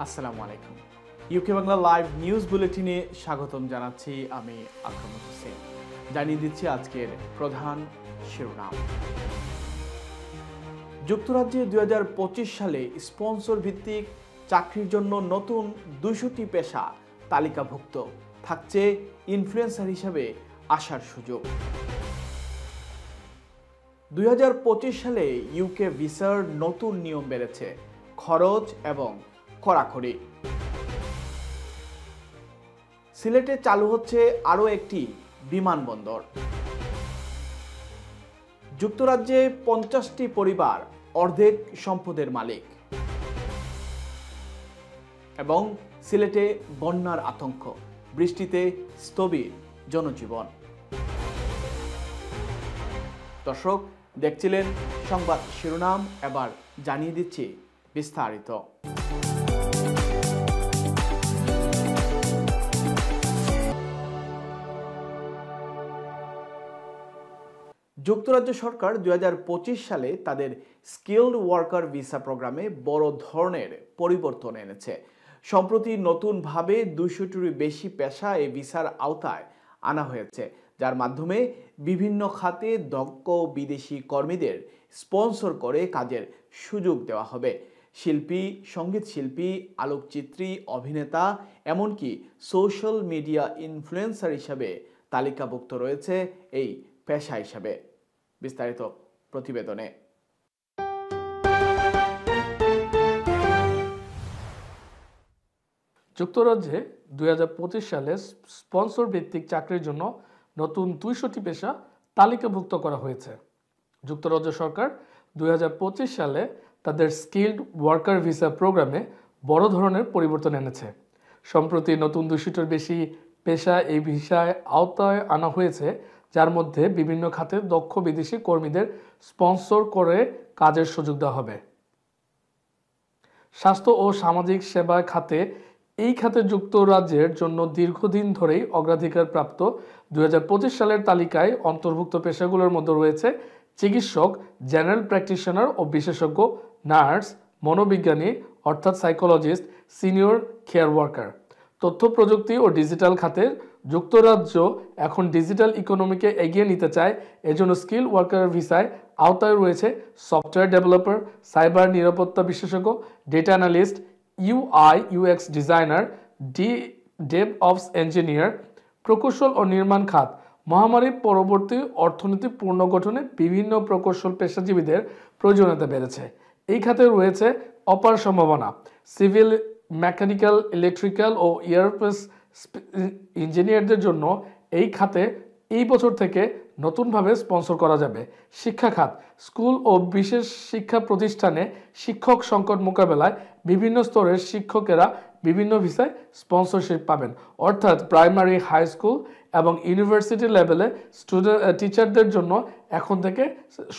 আসসালামু আলাইকুম। UK Bangla live news বুলেটিনে স্বাগতম জানাচ্ছি আমি আকরাম হোসেন। জানিয়ে দিচ্ছি আজকের প্রধান শিরোনাম। যুক্তরাজ্যে 2025 সালে স্পন্সর ভিত্তিক চাকরির জন্য নতুন 200টি পেশা তালিকাভুক্ত, থাকছে ইনফ্লুয়েন্সার হিসেবে আসার সুযোগ। 2025 সালে ইউকে ভিসার নতুন নিয়ম বেড়েছে, খরচ এবং কড়াকড়ি। সিলেটে চালু হচ্ছে আরও একটি বিমানবন্দর। যুক্তরাজ্যে 50টি পরিবার অর্ধেক সম্পদের মালিক। এবং সিলেটে বন্যার আতঙ্ক, বৃষ্টিতে স্থবির জনজীবন। দর্শক, দেখছিলেন সংবাদ শিরোনাম, এবার জানিয়ে দিচ্ছি বিস্তারিত। যুক্তরাজ্য সরকার 2025 সালে তাদের স্কিলড ওয়ার্কার ভিসা প্রোগ্রামে বড় ধরনের পরিবর্তন এনেছে। সম্প্রতি নতুনভাবে 200টির বেশি পেশা এই ভিসার আওতায় আনা হয়েছে, যার মাধ্যমে বিভিন্ন খাতে দক্ষ বিদেশি কর্মীদের স্পন্সর করে কাজের সুযোগ দেওয়া হবে। শিল্পী, সঙ্গীত শিল্পী, আলোকচিত্রী, অভিনেতা, এমনকি সোশ্যাল মিডিয়া ইনফ্লুয়েন্সার হিসাবে তালিকাভুক্ত রয়েছে এই পেশা হিসাবে। বিস্তারিত প্রতিবেদনে। যুক্তরাজ্যে 2025 সালে স্পন্সর ভিত্তিক চাকরির জন্য নতুন 200টি পেশা তালিকাভুক্ত করা হয়েছে। যুক্তরাজ্য সরকার 2025 সালে তাদের স্কিলড ওয়ার্কার ভিসা প্রোগ্রামে বড় ধরনের পরিবর্তন এনেছে। সম্প্রতি নতুন 200টির বেশি পেশা এই ভিসায় আওতায় আনা হয়েছে, যার মধ্যে বিভিন্ন খাতে দক্ষ বিদেশি কর্মীদের স্পন্সর করে কাজের সুযোগ দেওয়া হবে। স্বাস্থ্য ও সামাজিক সেবা খাতে এই খাতে যুক্তরাজ্যের জন্য দীর্ঘদিন ধরেই অগ্রাধিকার প্রাপ্ত 2025 সালের তালিকায় অন্তর্ভুক্ত পেশাগুলোর মধ্যে রয়েছে চিকিৎসক, জেনারেল প্র্যাকটিশনার ও বিশেষজ্ঞ, নার্স, মনোবিজ্ঞানী অর্থাৎ সাইকোলজিস্ট, সিনিয়র কেয়ার ওয়ার্কার। তথ্য প্রযুক্তি ও ডিজিটাল খাতে যুক্তরাজ্য এখন ডিজিটাল ইকোনমিকে এগিয়ে নিতে চায়। এজন্য স্কিল ওয়ার্কার ভিসায় আওতায় রয়েছে সফটওয়্যার ডেভেলপার, সাইবার নিরাপত্তা বিশেষজ্ঞ, data analyst, UI/UX designer, DevOps engineer. প্রকৌশল ও নির্মাণ খাত মহামারী পরবর্তী অর্থনীতি পুনর্গঠনে বিভিন্ন প্রকৌশল পেশাজীবীদের প্রয়োজনীয়তা বেড়েছে। এই খাতে রয়েছে অপার সম্ভাবনা। সিভিল, মেকানিক্যাল, ইলেকট্রিক্যাল ও এয়ারস্পেস ইঞ্জিনিয়ারদের জন্য এই খাতে এই বছর থেকে নতুনভাবে স্পন্সর করা যাবে। শিক্ষা খাত স্কুল ও বিশেষ শিক্ষা প্রতিষ্ঠানে শিক্ষক সংকট মোকাবেলায় বিভিন্ন স্তরের শিক্ষকেরা বিভিন্ন ভিসায় স্পন্সরশিপ পাবেন, অর্থাৎ প্রাইমারি, হাই স্কুল এবং ইউনিভার্সিটি লেভেলে টিচারদের জন্য এখন থেকে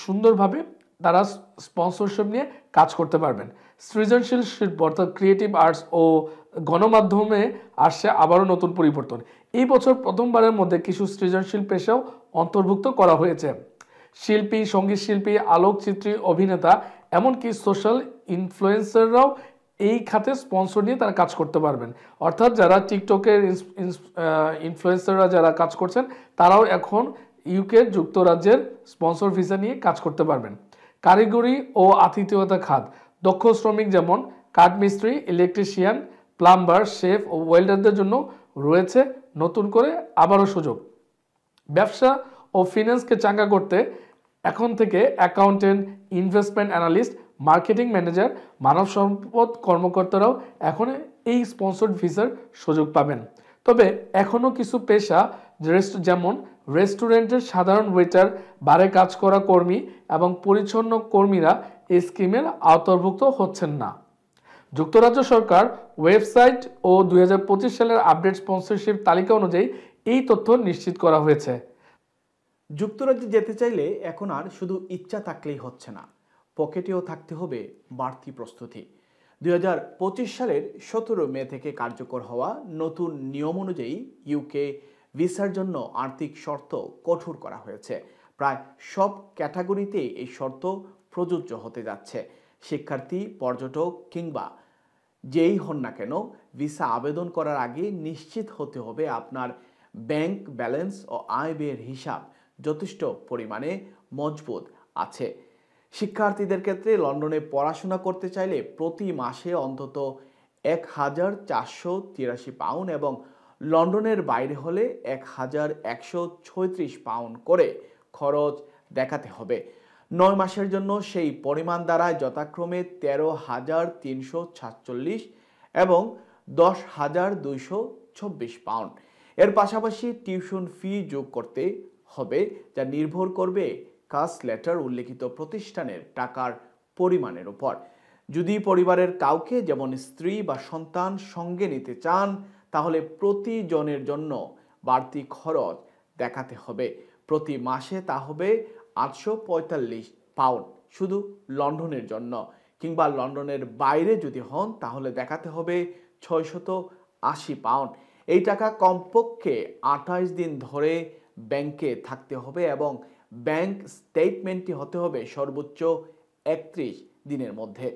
সুন্দরভাবে তারা স্পন্সরশিপ নিয়ে কাজ করতে পারবেন। সৃজনশীল শিল্প অর্থাৎ ক্রিয়েটিভ আর্টস ও গণমাধ্যমে আসছে আবারও নতুন পরিবর্তন। এই বছর প্রথমবারের মধ্যে কিছু সৃজনশীল পেশাও অন্তর্ভুক্ত করা হয়েছে। শিল্পী, সঙ্গীত শিল্পী, আলোকচিত্রী, অভিনেতা, এমনকি সোশ্যাল ইনফ্লুয়েন্সাররাও এই খাতে স্পন্সর নিয়ে তারা কাজ করতে পারবেন। অর্থাৎ যারা টিকটকের ইনফ্লুয়েন্সাররা যারা কাজ করছেন, তারাও এখন ইউকে যুক্তরাজ্যের স্পন্সর ভিসা নিয়ে কাজ করতে পারবেন। কারিগরি ও আতিথেয়তা খাত দক্ষ শ্রমিক যেমন কাঠমিস্ত্রি, ইলেকট্রিশিয়ান, প্লাম্বার, শেফ ও ওয়েল্ডারদের জন্য রয়েছে নতুন করে আবারও সুযোগ। ব্যবসা ও ফিন্যান্সকে চাঙ্গা করতে এখন থেকে accountant, investment analyst, marketing manager, মানব সম্পদ কর্মকর্তারাও এখন এই স্পন্সর্ড ভিসার সুযোগ পাবেন। তবে এখনও কিছু পেশা যেমন রেস্টুরেন্টের সাধারণ ওয়েটার, বারে কাজ করা কর্মী এবং পরিচ্ছন্ন কর্মীরা এই স্কিমের আওতাভুক্ত হচ্ছেন না। যুক্তরাজ্য সরকার ওয়েবসাইট ও 2025 সালের আপডেট স্পন্সরশিপ তালিকা অনুযায়ী এই তথ্য নিশ্চিত করা হয়েছে। যুক্তরাজ্যে যেতে চাইলে এখন আর শুধু ইচ্ছা থাকলেই হচ্ছে না, পকেটেও থাকতে হবে বাড়তি প্রস্তুতি। 2025 সালের 17 মে থেকে কার্যকর হওয়া নতুন নিয়ম অনুযায়ী ইউকে ভিসার জন্য আর্থিক শর্ত কঠোর করা হয়েছে। প্রায় সব ক্যাটাগরিতেই এই শর্ত প্রযোজ্য হতে যাচ্ছে। শিক্ষার্থী, পর্যটক কিংবা যেই হন না কেন ভিসা আবেদন করার আগে নিশ্চিত হতে হবে আপনার ব্যাংক ব্যালেন্স ও আয় ব্যয়ের হিসাব যথেষ্ট পরিমাণে মজবুত আছে। শিক্ষার্থীদের ক্ষেত্রে লন্ডনে পড়াশোনা করতে চাইলে প্রতি মাসে অন্তত 1,483 পাউন্ড এবং লন্ডনের বাইরে হলে 1,136 পাউন্ড করে খরচ দেখাতে হবে। 9 মাসের জন্য সেই পরিমাণ দ্বারায় যথাক্রমে 13,346 এবং 10,226 পাউন্ড। এর পাশাপাশি টিউশন ফি যোগ করতে হবে, যা নির্ভর করবে কাস্ট লেটার উল্লেখিত প্রতিষ্ঠানের টাকার পরিমাণের উপর। যদি পরিবারের কাউকে যেমন স্ত্রী বা সন্তান সঙ্গে নিতে চান তাহলে প্রতিজনের জন্য বাড়তি খরচ দেখাতে হবে। প্রতি মাসে তা হবে 845 পাউন্ড শুধু লন্ডনের জন্য, কিংবা লন্ডনের বাইরে যদি হন তাহলে দেখাতে হবে 680 পাউন্ড। এই টাকা কমপক্ষে 28 দিন ধরে ব্যাংকে থাকতে হবে এবং ব্যাংক স্টেটমেন্টটি হতে হবে সর্বোচ্চ 31 দিনের মধ্যে।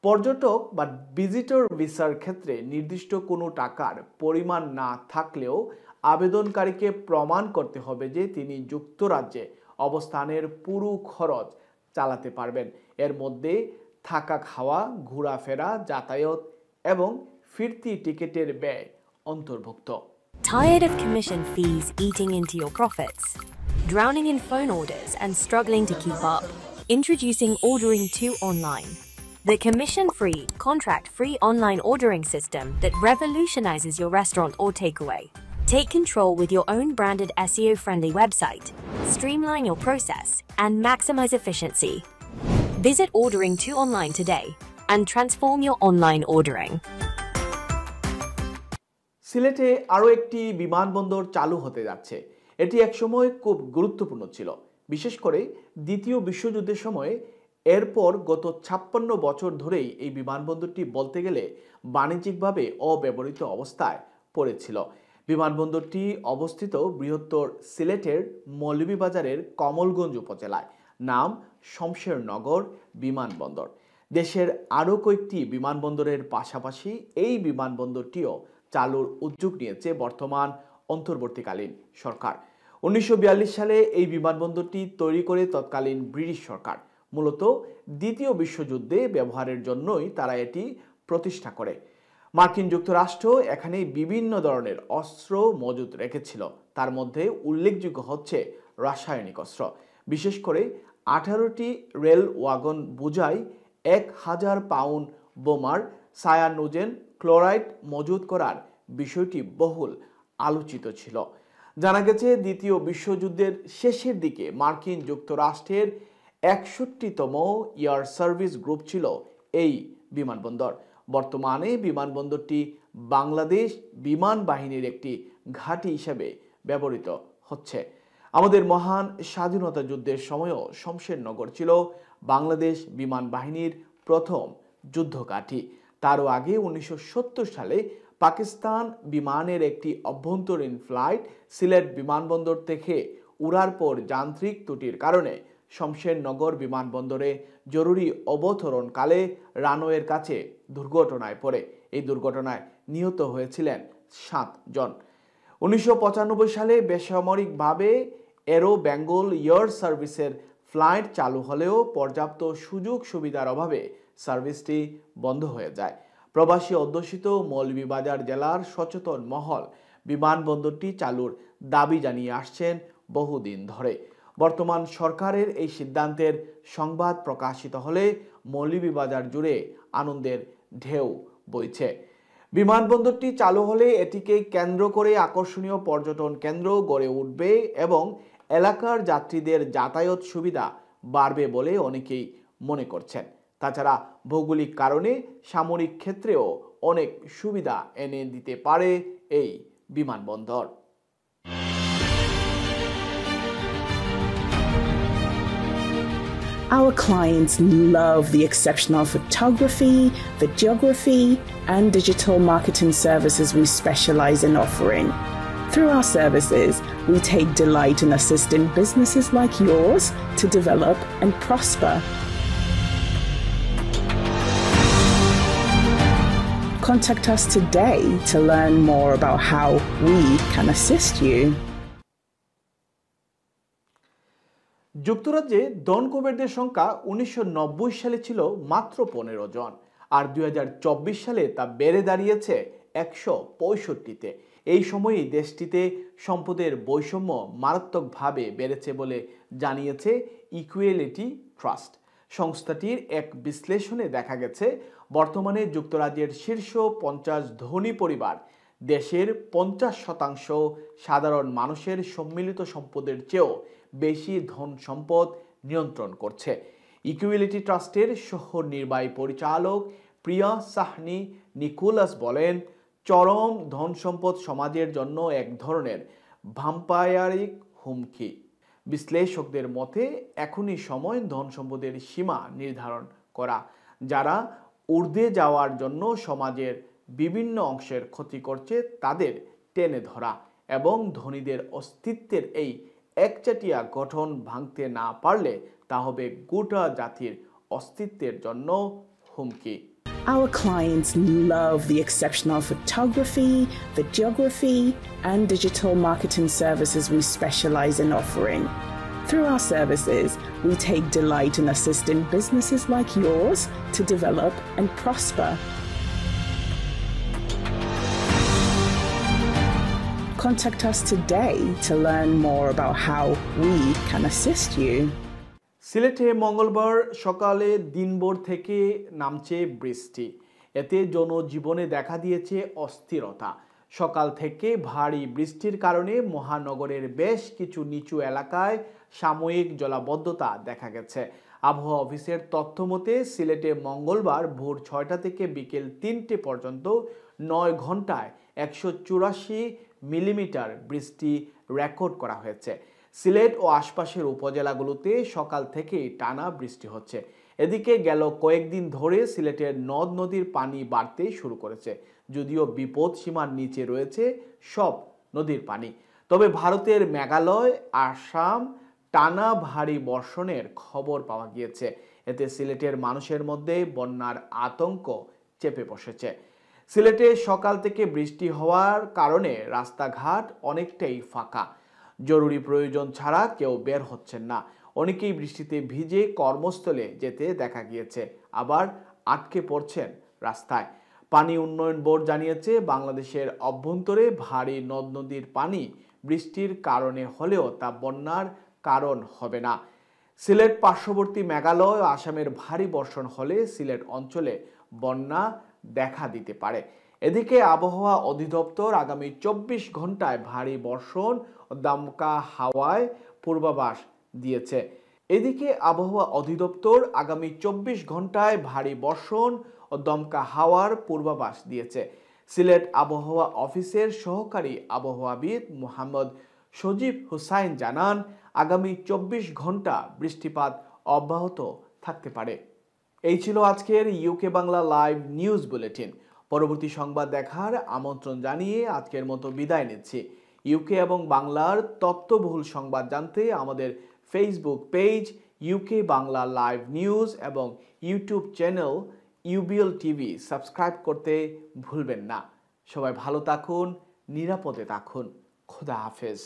পর্যটক বা ভিজিটর ভিসার ক্ষেত্রে নির্দিষ্ট কোনো টাকার পরিমাণ না থাকলেও আবেদনকারীকে প্রমাণ করতে হবে যে তিনি যুক্তরাজ্যে অবস্থানের পুরো খরচ চালাতে পারবেন। এর মধ্যে থাকা, খাওয়া, ঘোরাফেরা, যাতায়াত এবং ফিরতি টিকিটের ব্যয় অন্তর্ভুক্ত। Tired of commission fees eating into your profits? Drowning in phone orders and struggling to keep up? Introducing Ordering To Online, the commission-free, contract-free online ordering system that revolutionizes your restaurant or takeaway. Take control with your own branded SEO-friendly website, streamline your process, and maximize efficiency. Visit Ordering To Online today and transform your online ordering. সিলেটে আরও একটি বিমানবন্দর চালু হতে যাচ্ছে। এটি একসময় খুব গুরুত্বপূর্ণ ছিল, বিশেষ করে দ্বিতীয় বিশ্বযুদ্ধের সময়। এরপর গত 56 বছর ধরেই এই বিমানবন্দরটি বলতে গেলে বাণিজ্যিকভাবে অব্যবহৃত অবস্থায় পড়েছিল। বিমানবন্দরটি অবস্থিত বৃহত্তর সিলেটের মৌলভীবাজারের কমলগঞ্জ উপজেলায়। নাম শমশেরনগর বিমানবন্দর। দেশের আরও কয়েকটি বিমানবন্দরের পাশাপাশি এই বিমানবন্দরটিও চালুর উদ্যোগ নিয়েছে বর্তমান অন্তর্বর্তীকালীন সরকার। 1942 সালে এই বিমানবন্দরটি তৈরি করে তৎকালীন ব্রিটিশ সরকার। মূলত দ্বিতীয় বিশ্বযুদ্ধে ব্যবহারের জন্যই তারা এটি প্রতিষ্ঠা করে। মার্কিন যুক্তরাষ্ট্র এখানে বিভিন্ন ধরনের অস্ত্র মজুত রেখেছিল। তার মধ্যে উল্লেখযোগ্য হচ্ছে রাসায়নিক অস্ত্র। বিশেষ করে 18টি রেল ওয়াগন বোঝাই 1000 পাউন্ড বোমার সায়ানুজেন ক্লোরাইড মজুত করার বিষয়টি বহুল আলোচিত ছিল। জানা গেছে দ্বিতীয় বিশ্বযুদ্ধের শেষের দিকে মার্কিন যুক্তরাষ্ট্রের 61তম এয়ার সার্ভিস গ্রুপ ছিল এই বিমানবন্দর। বর্তমানে বিমানবন্দরটি বাংলাদেশ বিমান বাহিনীর একটি ঘাঁটি হিসেবে ব্যবহৃত হচ্ছে। আমাদের মহান স্বাধীনতা যুদ্ধের সময়ও শমশেরনগর ছিল বাংলাদেশ বিমান বাহিনীর প্রথম যুদ্ধ ঘাঁটি। তারও আগে 1970 সালে পাকিস্তান বিমানের একটি অভ্যন্তরীণ ফ্লাইট সিলেট বিমানবন্দর থেকে উড়ার পর যান্ত্রিক ত্রুটির কারণে শমশেরনগর বিমানবন্দরে জরুরি অবতরণকালে রানওয়ের কাছে দুর্ঘটনায় পড়ে। এই দুর্ঘটনায় নিহত হয়েছিলেন 7 জন। 1995 সালে বেসামরিকভাবে এরো বেঙ্গল এয়ার সার্ভিসের ফ্লাইট চালু হলেও পর্যাপ্ত সুযোগ সুবিধার অভাবে সার্ভিসটি বন্ধ হয়ে যায়। প্রবাসী অধ্যুষিত মৌলভীবাজার জেলার সচেতন মহল বিমানবন্দরটি চালুর দাবি জানিয়ে আসছেন বহুদিন ধরে। বর্তমান সরকারের এই সিদ্ধান্তের সংবাদ প্রকাশিত হলে মৌলভীবাজার জুড়ে আনন্দের ঢেউ বইছে। বিমানবন্দরটি চালু হলে এটিকে কেন্দ্র করে আকর্ষণীয় পর্যটন কেন্দ্র গড়ে উঠবে এবং এলাকার যাত্রীদের যাতায়াত সুবিধা বাড়বে বলে অনেকেই মনে করছেন। তাছাড়া ভৌগোলিক কারণে সামরিক ক্ষেত্রেও অনেক সুবিধা এনে দিতে পারে এই বিমানবন্দর। Our clients love the exceptional photography, videography, and digital marketing services we specialize in offering. Through our services, we take delight in assisting businesses like yours to develop and prosper. Contact us today to learn more about how we can assist you. যুক্তরাজ্যে ডন কুবেরদের সংখ্যা 1990 সালে ছিল মাত্র 15 জন, আর 2024 সালে তা বেড়ে দাঁড়িয়েছে 165-তে। এই সময়েই দেশটিতে সম্পদের বৈষম্য মারাত্মকভাবে বেড়েছে বলে জানিয়েছে ইকুয়ালিটি ট্রাস্ট। সংস্থাটির এক বিশ্লেষণে দেখা গেছে, বর্তমানে যুক্তরাজ্যের শীর্ষ 50 ধনী পরিবার দেশের 50% সাধারণ মানুষের সম্মিলিত সম্পদের চেয়েও বেশি ধন সম্পদ নিয়ন্ত্রণ করছে। ইকুয়ালিটি ট্রাস্টের সহ নির্বাহী পরিচালক প্রিয়া সাহনি নিকোলাস বলেন, চরম ধন সম্পদ সমাজের জন্য এক ধরনের ভ্যাম্পায়ারিক হুমকি। বিশ্লেষকদের মতে এখনই সময় ধন সম্পদের সীমা নির্ধারণ করা, যারা ঊর্ধ্বে যাওয়ার জন্য সমাজের বিভিন্ন অংশের ক্ষতি করছে তাদের টেনে ধরা এবং ধনীদের অস্তিত্বের এই একচাটিয়া গঠন ভাঙতে না পারলে তা হবে গোটা জাতির অস্তিত্বের জন্য হুমকি। Our clients love the exceptional photography, videography, and digital marketing services we specialize in offering. Through our services, we take delight in assisting businesses like yours to develop and prosper. Contact us today to learn more about how we can assist you. সিলেটে মঙ্গলবার সকালে দিনভর থেকে নামছে বৃষ্টি। এতে জনজীবনে দেখা দিয়েছে অস্থিরতা। সকাল থেকে ভারী বৃষ্টির কারণে মহানগরের বেশ কিছু নিচু এলাকায় সাময়িক জলাবদ্ধতা দেখা গেছে। আবহাওয়া অফিসের তথ্য মতে সিলেটে মঙ্গলবার ভোর 6টা থেকে বিকেল 3টে পর্যন্ত 9 ঘন্টায় 184 মিলিমিটার বৃষ্টি রেকর্ড করা হয়েছে। সিলেট ও আশপাশের উপজেলাগুলোতে সকাল থেকেই টানা বৃষ্টি হচ্ছে। এদিকে গেল কয়েকদিন ধরে সিলেটের নদ নদীর পানি বাড়তে শুরু করেছে, যদিও বিপদ সীমার নিচে রয়েছে সব নদীর পানি। তবে ভারতের মেঘালয়, আসাম টানা ভারী বর্ষণের খবর পাওয়া গিয়েছে। এতে সিলেটের মানুষের মধ্যে বন্যার আতঙ্ক চেপে বসেছে। সিলেটে সকাল থেকে বৃষ্টি হওয়ার কারণে রাস্তাঘাট অনেকটাই ফাঁকা। জরুরি প্রয়োজন ছাড়া কেউ বের হচ্ছেন না। অনেকেই বৃষ্টিতে ভিজে কর্মস্থলে যেতে দেখা গিয়েছে, আবার আটকে পড়ছেন রাস্তায়। পানি উন্নয়ন বোর্ড জানিয়েছে, বাংলাদেশের অভ্যন্তরে ভারী নদ নদীর পানি বৃষ্টির কারণে হলেও তা বন্যার কারণ হবে না। সিলেট পার্শ্ববর্তী মেঘালয় ও আসামের ভারী বর্ষণ হলে সিলেট অঞ্চলে বন্যা দেখা দিতে পারে। এদিকে আবহাওয়া অধিদপ্তর আগামী 24 ঘন্টায় ভারী বর্ষণ ও দমকা হাওয়ায় পূর্বাভাস দিয়েছে। এদিকে আবহাওয়া অধিদপ্তর আগামী 24 ঘন্টায় ভারী বর্ষণ ও দমকা হাওয়ার পূর্বাভাস দিয়েছে। সিলেট আবহাওয়া অফিসের সহকারী আবহাওয়াবিদ মোহাম্মদ সজীব হুসাইন জানান, আগামী 24 ঘন্টা বৃষ্টিপাত অব্যাহত থাকতে পারে। এই ছিল আজকের UK Bangla live news bulletin. পরবর্তী সংবাদ দেখার আমন্ত্রণ জানিয়ে আজকের মতো বিদায় নিচ্ছি। ইউকে এবং বাংলার তথ্যবহুল সংবাদ জানতে আমাদের Facebook page UK Bangla live news এবং YouTube channel UBL TV subscribe করতে ভুলবেন না। সবাই ভালো থাকুন, নিরাপদে থাকুন। খোদা হাফেজ।